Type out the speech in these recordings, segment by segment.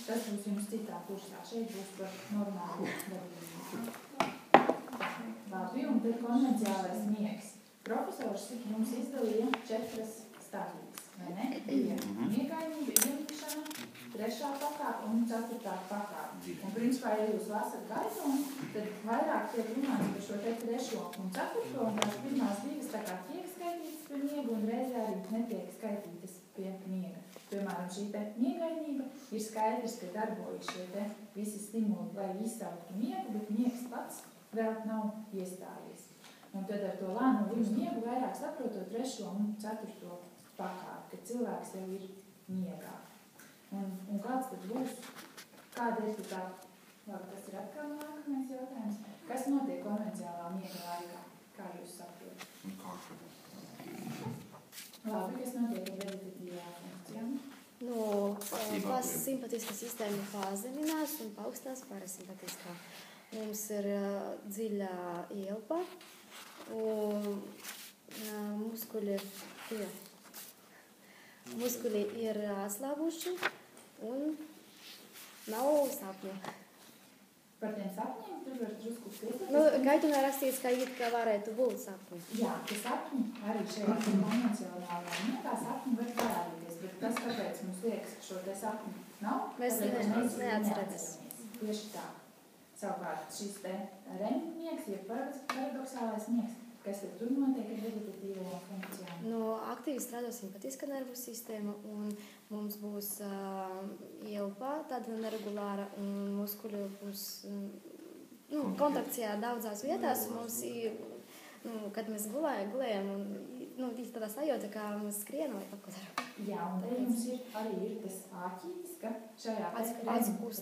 Tas būs jums citā kursā. Šeit būs par normālu darbību. Labi, un tad konvenciālais miegs. Profesors jums izdalīja 4 stadijas, vai ne? Bija miegainība, iemikšana, 3. pakāpe un 4. pakāpe. Un principā, ja jūs lasat gaismu, tad vairāk tiek runāts par šo te 3. un 4. un tās pirmās 2 tā kā tiek skaitītas pie miega un reizē arī netiek skaitītas pie miega. Piemēram, šī te miegainība ir skaidrs, ka darbojas šie te visi stimuli, lai izsauktu miegu, bet miegs pats vēl nav iestājies. Un tad ar to lēno viļņu miegu vairāk saprotot 3. un 4. pakāpi, kad cilvēks jau ir miegā. Un kāds tad būs, kāda ir tā, labi, tas ir atkal nākamais jautājums, kas notiek konvenciālā miega laikā, kā jūs saprotat? Labi, kas notiek ar vegetatīvajām funkcijām? Simpatiskā sistēma pazeminās un paaugstās parasimpatiskā. Mums ir dziļā ielpa un muskuļi ir atslābuši un nav sapņu. Par tiem sapņiem tur var drusku skriet? Gaitumā rakstīts, ka it kā varētu būt sapņi. Jā, ka sapņi arī šajā konvencionālajā miegā sapņi var parādīties, bet tas, kāpēc mums liekas, ka šo te sapņi nav, mēs neatceramies. Tieši tā. Savukārt šis te REM miegs ir paradoxālais miegs. Kas tad tur notiek ar vegetatīvajām funkcijām? Aktīvi strādā simpatiskā nervu sistēma un mums būs ielpa, tāda neregulāra un muskuļi būs kontrakcijā daudzās vietās. Mums ir, kad mēs gulējam un tādā sajūta, kā mēs skrienam vai kaut ko daram. Jā, un te jums arī ir tas āķītis, ka šajā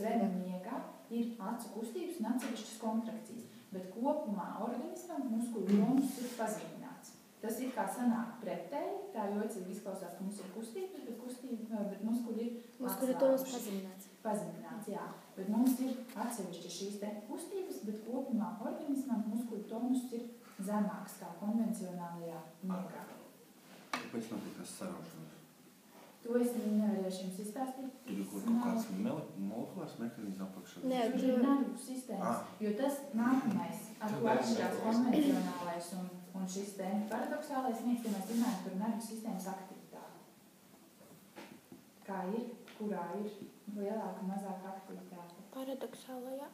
REM miegā ir acu kustības un atsevišķas kontrakcijas, bet kopumā organismam muskuļu tonus ir pazemināts. Tas ir kā sanāk pretēji, tā jocīgi izklausās, ka mums ir kustības, bet muskuļi ir tonus pazemināts, jā. Bet mums ir atsevišķi šīs te kustības, bet kopumā organismam muskuļu tonus ir zemāks kā konvencionālajā miegā. Kāpēc notiek tas saraušanas? To es nevarēšu jums izstāstīt. Tur ir kaut kāds molekulārs mehānisms apakšā? Nē, tur ir nervu sistēmas, jo tas nākamais, ar ko atšķirās konvencionālais un šis te paradoxālais miegs, ka mēs runājam par nervu sistēmas aktivitāti. Kā ir, kurā ir lielāka, mazāka aktivitāte? Paradoxālajā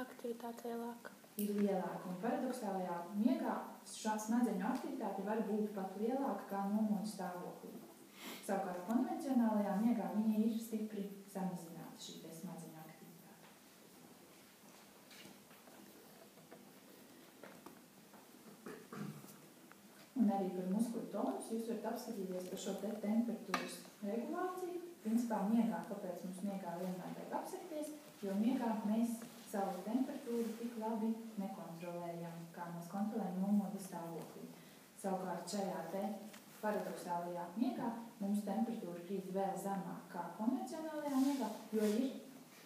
aktivitāte lielāka. Ir lielāka, un paradoxālajā miegā šā smadzeņu aktivitāte var būt pat lielāka kā nomodu stāvoklī. Savukārt konvencionālajā miegā viņa ir stipri samazināta šī te smadzeņu aktivitāte. Un arī par muskuļu tonus jūs varat apskatīties par šo te temperatūras regulāciju. Principā miegā, kāpēc mums miegā vienmēr vajag apsekties, jo miegā mēs savu temperatūru tik labi nekontrolējam, kā mēs kontrolējam nomodu stāvoklī. Savukārt šajā te paradoxālajā miegā mums temperatūra krīt vēl zemāk kā konvencionālajā miegā, jo ir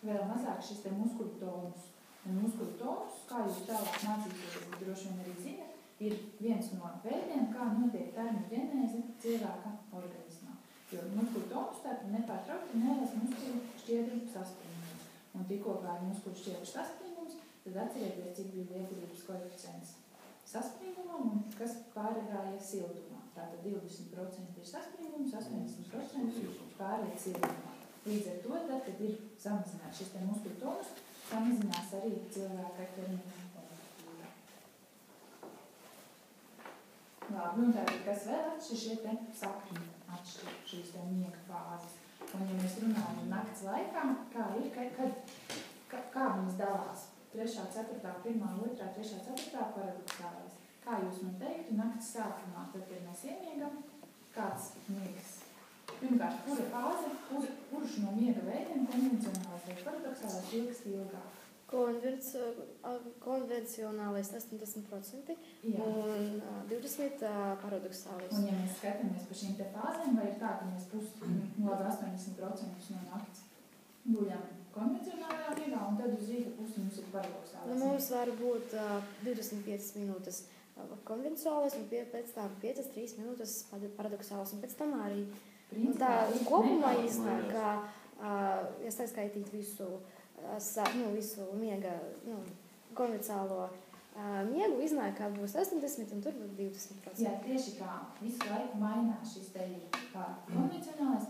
vēl mazāk šis te muskuļu tonus. Un muskuļu tonus, kā jūs tālāk mācīties, droši vien arī zina, ir viens no veidiem, kā notiek termogenēze cilvēka organismā. Jo muskuļu tonus tātad nepārtraukti nelas muskuļu šķiedru saspringums. Un tikko kā ir muskuļu šķiedru saspringums, tad atcerieties, cik bija lietuvības koeficients saspringumam un kas pārējāja siltumā. Tātad 20% ir saspringums, 80% pārējā siltumā. Līdz ar to, tad, kad ir samazināts šis te muskuļu tonus, samazinās arī cilvēka ķermeņa temperatūra. Labi, un tātad, kas vēl atšķir šie te sakņi atšķir šīs te miega fāzes. Un, ja mēs runājam nakts laikā, kā ir, kā viņas dalās? 3., 4., 1., 2., 3., 4. paradoxālais. Kā jūs man teiktu, nakts sākumā, tad, kad mēs iemiegam, kāds miegs? Pirmkārt, kura fāze, kurš no miega veidiem, konvencionālais vai paradoxālais, ilgst ilgāk? Konvencionālais 80% un 20% paradoxālais. Un, ja mēs skatāmies par šīm te fāzēm, vai ir tā, ka mēs 80% no nakts guļam konvencionālajā miegā, un tad uz rīta pusi mums ir paradoxālais. Mums var būt 25 minūtes konvencionālais un pēc tam 5-3 minūtes paradoxālais, un pēc tam arī. Tā kopumā iznāk, ka iesaistīt visu miega konvencionālo miegu, iznāk, kā būs 80 un tur būs 20%. Jā, tieši kā visu laiku mainās šis te konvencionālais,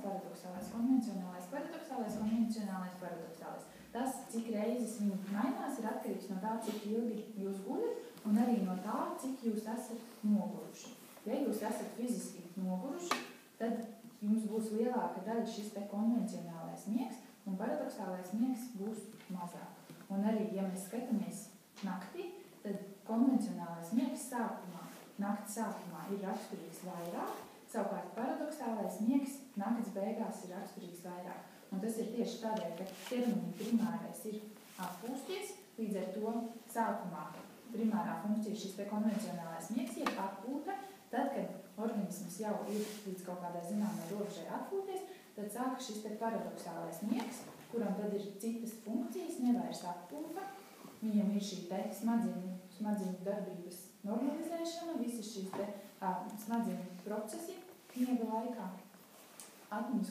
paradoxālais. Tas, cik reizes viņi mainās, ir atkarīgs no tā, cik ilgi jūs guļat, un arī no tā, cik jūs esat noguruši. Ja jūs esat fiziski noguruši, tad jums būs lielāka daļa šis te konvencionālais miegs, un paradoxālais miegs būs mazāk. Un arī, ja mēs skatāmies naktī, tad konvencionālais miegs nakts sākumā ir raksturīgs vairāk, savukārt paradoxālais miegs nakts beigās ir raksturīgs vairāk. Un tas ir tieši tādēļ, ka ķermeņa primārais ir atpūsties, līdz ar to sākumā primārā funkcija šis te konvencionālais miegs ir atpūta, tad, kad organisms jau ir līdz kaut kādai zināmai robežai atpūties, tad sāka šis te paradoxālais miegs, kuram tad ir citas funkcijas, nevairs atpūta, viņam ir šī te smadzeņu darbības normalizēšana, visas šīs te smadzeņu procesi miega laikā. Atmiņas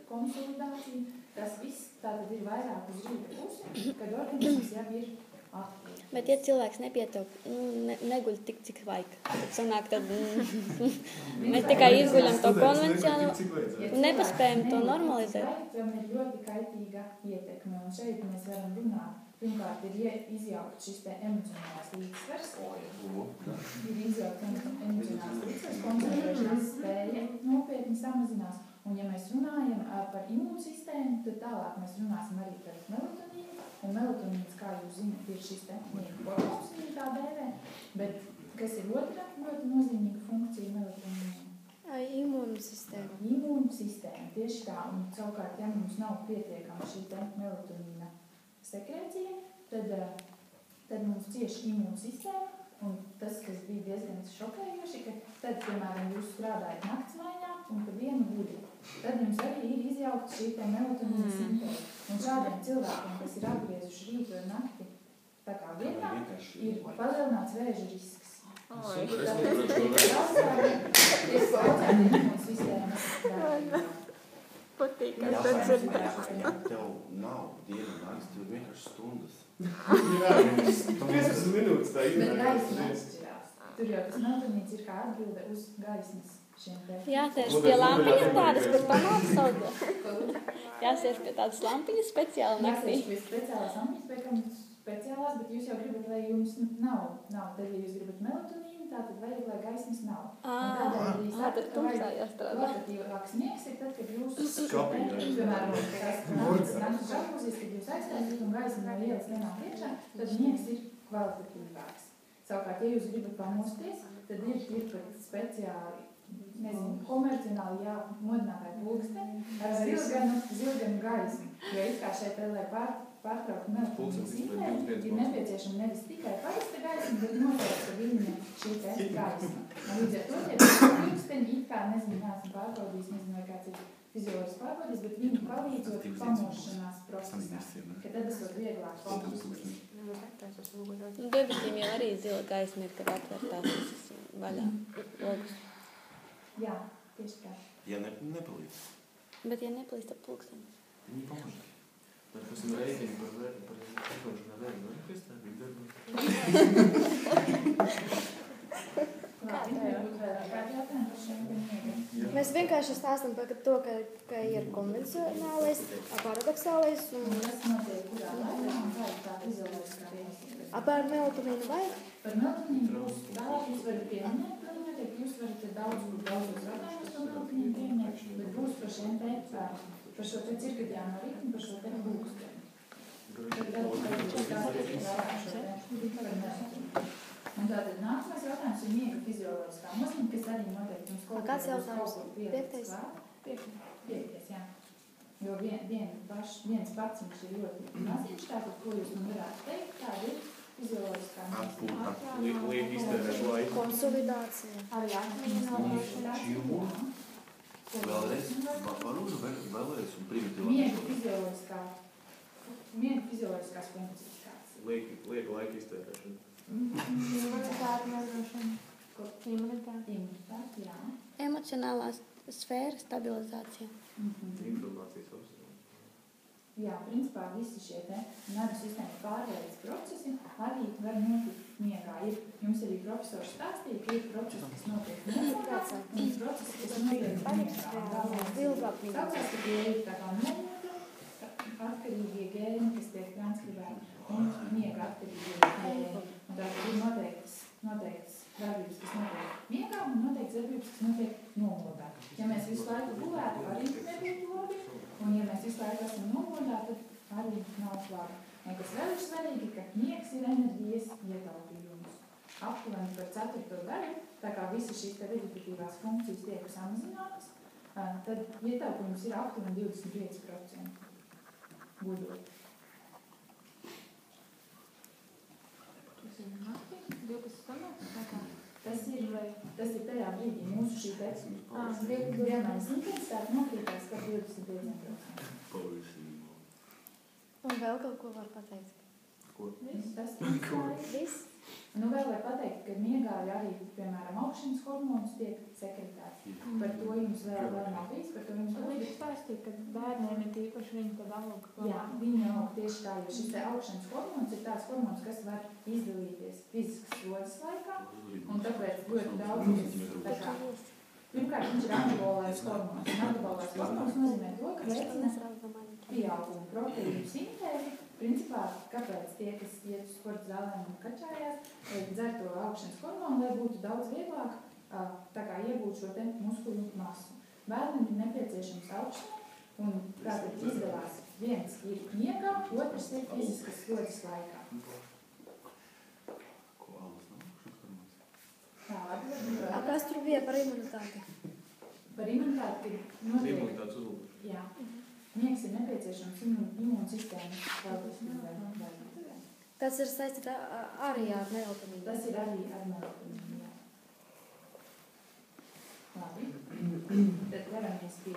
konsolidācija, tas viss tātad ir vairāk uz rīta pusi, kad organisms jau ir atpūta. Bet ja cilvēks neguļ tik, cik vajag, tad sanāk, tad mēs tikai izguļam to konvencionālu un nepaspējam to normalizēt. Tam ir ļoti kaitīga ietekme, un šeit mēs varam runāt. Pirmkārt, ir izjaukt šis te emocionālās līdzsvars. Ir izjaukt emocionālās līdzsvars, koncentrēšanās spēja nopietni samazinās. Un ja mēs runājam par imūnsistēmu, tad tālāk mēs runāsim arī par melatonīnu. Un melatonīns, kā jūs zināt, ir šis te miega hormons, viņa tā dēvē. Bet kas ir otra ļoti nozīmīga funkcija melatonīnam? Imūnsistēma. Imūnsistēma, tieši tā. Un savukārt, ja mums nav pietiekama šī te melatonīna sekrēcija, tad mums cieši imūnsistēma. Un tas, kas bija diezgan šokējoši, ka tad, piemēram, jūs strādājat naktsmaiņā un pa dienu guļat, tad jums arī ir izjaukta šī te melatonīna sintēze. Un šādiem cilvēkiem, kas ir apgriezuši rītu un nakti tā kā vienā, ir palielināts vēža risks. Patīk, ka tas ir. Tev nav dienu nakts, tev vienkārši stundas. Jā, 15 minūtes tā Bet gaisma atšķirās. Tur jau tas melatonīns ir kā atbilde uz gaismas šiem te. Jāsēž pie lampiņas tādas, kur pamāca saudu. Jāsēž pie tādas lampiņas speciāli naktī. Jāsēž pie speciālās lampiņas, speciālās, bet jūs jau gribat, lai jums nav. Tad, ja jūs gribat melatonīnu, tātad vajag, lai gaismas nav. Tad tumsā jāstrādā. Kvalitatīvāks miegs ir tad, kad jūs, piemēram, naktas žakuzīs, kad jūs aizstāstat un gaisma no ielas nenāk iekšā, tad miegs ir kvalitatīvāks. Savukārt, ja jūs gribat pamosties, tad ir pat speciāli, komercionāli modinātāji pulksteni ar zilganu gaismu. Jo it kā šeit, lai pārtraukt melatonīnas intēju, ir nepieciešama nevis tikai parasta gaisma, bet noteikta viņa šī te gaisma. Līdz ar to tie pulksteņi it kā, neesmu pārbaudījis, vai kāds ir fizioloģiski pārbaudījis, bet viņi palīdzot pamošanās procesā, ka tad esot vieglāk pamosties. Bebeķiem jau arī zila gaisma ir, kad atvērtās vaļā logus. Jā, tieši tā. Ja nepalīdz. Bet ja neplīst ap pulksteni. Viņi pamožas. Bet kas ir rēķini par izdošanā vērnu, vai kas tā bija darba? Mēs vienkārši stāstam par to, ka ir konvencionālais, paradoxālais un... Tas notiek kurā laikā un kā ir tā fizioloģiskā konstrukcija. Par melatonīnu vai? Par melatonīnu būs tālāk, jūs varat pieminēt, jūs varat daudzos jautājumus par melatonīnu pieminēt, bet būs par šiem te, par šo te cirkadiāno ritmu, par šo te pulksteni. Un tātad nākamais jautājums ir miega fizioloģiskā nozīme, kas arī noteikti mums kaut kāds jautājums? Piektais? Piektais, jā. Jo viens pats viņš ir ļoti maziņš, tātad, ko jūs man varētu teikt, tāda ir fizioloģiskā nozīme. Atpūta. Liek iztērēt laiku. Konsolidācija. Arī atmiņas. Vēlreiz, varūžu vēlreiz un primitīvāk. Miega fizioloģiskās funkcijas kāds. Liek laiku iztērēšana. Imunitāte, jā. Emocionālā sfēra stabilizācija. Informācijas apsarā. jā, principā visi šie nervu sistēmas pārveides procesi arī var notikt miegā. Jums arī profesors stāstīja, ka ir procesi, kas notiek miegā, un procesi, kas notiek miegā. Tāpēc, ka tie ir tā kā nemieга atkarīgie gēni, kas tiek transkribēti, un miega atkarīgie gēni. Un tātad ir noteikts darbības, kas notiek miegā, un noteikts darbības, kas notiek nomodā. Ja mēs visu laiku gulētu, arī nebūtu labi, un ja mēs visu laiku esam nomodā, tad arī nav labi. Un kas vēl ir svarīgi, ka miegs ir enerģijas ietaupījums. Aptuveni par 4. daļu, tā kā visas šīs vegetatīvās funkcijas tiek samazinātas, tad ietaupījums ir aptuveni 25% gudot. Tas ir tajā brīdī mūsu šī vienmēr intensitāte nokrītās par 25%. Un vēl kaut ko var pateikt? Ko? Viss? Nu, vēl var pateikt, ka miegā arī, piemēram, augšanas hormonus tiek sekretēts. Par to jums vēl nav bijis, par to jums vēl ir stāstīt, ka bērniem ir tīpaši viņi tad aug. Jā, viņi aug tieši tā, jo šis te augšanas hormons ir tāds hormons, kas var izdalīties fiziskas slodzes laikā, un tāpēc ļoti daudz. Pirmkārt, viņš ir anabolais hormons. Anabolais hormons nozīmē to, ka veicina pieaugumu proteīnu sintēzi. Principā, kāpēc tie, kas iet uz sporta zālēm un kačājās, dzer to augšanas hormonu, lai būtu daudz vieglāk tā kā iegūt šo te muskuļu masu. Bērnam ir nepieciešams augšana, un tātad izdalās viens ir miegā, otrs ir fiziskas slodzes laikā. Kas tur bija par imunitāti? Par imunitāti ir noteikti. Imunitātes uzlabošana. Jā. Miegs ir nepieciešams imūnsistēmas valdības. Tas ir saistīts arī ar melatonīnu. Tas ir arī ar melatonīnu, jā. Labi. Tad veramies pie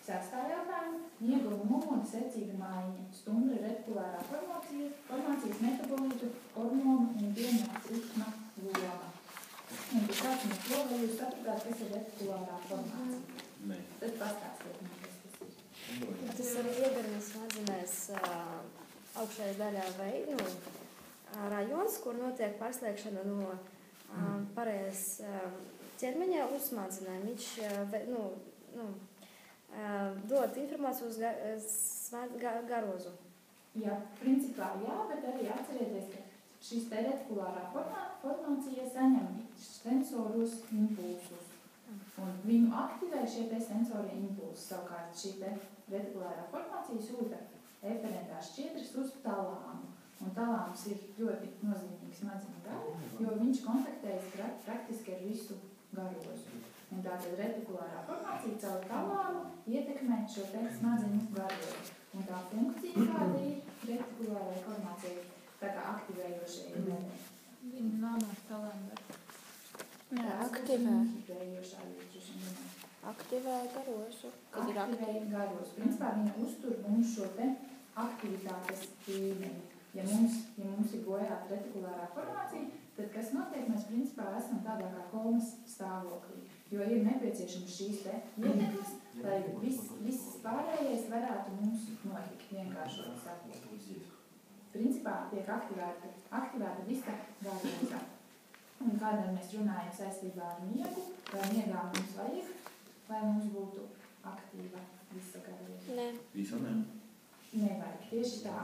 6. jautājuma. Miega un nomoda secīga mājiņa. Stumbra retikulārā formācijas metabolītu, hormonu un diennakts ritma loma. Un pēc sākuma to, vai jūs sapratāt, kas ir retikulārā formācija? Nē. Tad pastāstiet man, kas tas ir. Tas arī iegarņas smadzenēs augšējā daļā vai rajons, kur notiek pārslēgšana no pareizes ķermeņa uz smadzenēm. Viņš dod informāciju uz garozu. Jā, principā jā, bet arī atcerieties, ka šis te retikulārā formācija saņem sensorus impulsus. Un viņu aktivē šie te sensori impulsi. Savukārt šī te retikulārā formācija sūta eferentās šķiedras uz talāmu. Un talāms ir ļoti nozīmīgs smadzeņu daļa, jo viņš kontaktējas praktiski ar visu garozu. Un tātad retikulārā formācija caur talāmu ietekmē šo te smadzeņu garozu. Un tā funkcija, kāda ir retikulārai formācijai, tā kā aktivējošajai daļai. Viņa nonāk talāmā. Nē, aktivē. Aktivē garozu. Aktivē garozu. Principā viņa uztur mums šo te aktivitātes līmeni. Ja mums ir bojāta retikulārā formācija, tad kas notiek, mēs principā esam tādā kā komas stāvoklī. Jo ir nepieciešams šīs te ietekmes, lai viss pārējais varētu mums notikt vienkāršot sakot. Principā tiek aktivēta visa garoza. Un kādēļ mēs runājam saistībā ar miegu, vai miegā mums vajag, lai mums būtu aktīva visa garoza? Nē. Visa nē. Nevajag, tieši tā.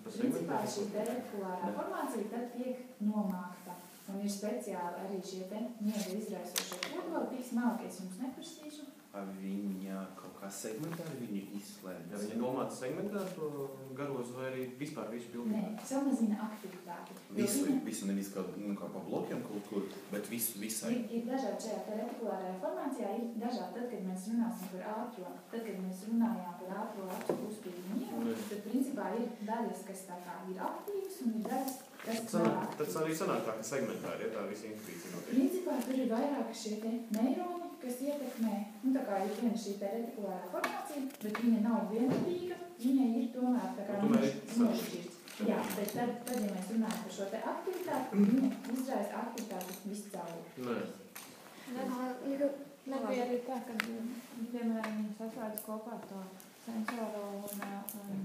Principā šī retikulārā formācija tad tiek nomākta. Un ir speciāli arī šie te miega izraisošie kodoli, tik smalki es jums neprasīšu. Viņa kaut kā segmentē, viņa izslēdz. Ja viņa nomāca segmentē to garozu vai arī vispār visu pilnībā? Nē, samazina aktivitāti. Visu nevis kā pa blokiem kaut kur, bet visai. Ir dažādi šajā te retikulārajā formācijā, ir dažādi tad, kad mēs runāsim par ātro. Tad, kad mēs runājām par ātro acu uzpīdu miegu, tad principā ir daļas, kas tā kā ir aktīvas un ir daļas, kas nav aktīvas. Tad arī sanāk tā, ka segmentāri, ja tā visi intuīcija notiek. Principā tur ir vairāk šie te neironi, kas ietekmē, tā kā ir viena šī te retikulārā formācija, bet viņa nav vienotīga, viņa ir tomēr tā kā nošķirts. Jā, bet tad, ja mēs runājam par šo te aktivitāti, viņa izraisa aktivitāti viscaur. Nebija arī tā, ka, piemēram, viņi saslēdz kopā to sensoru un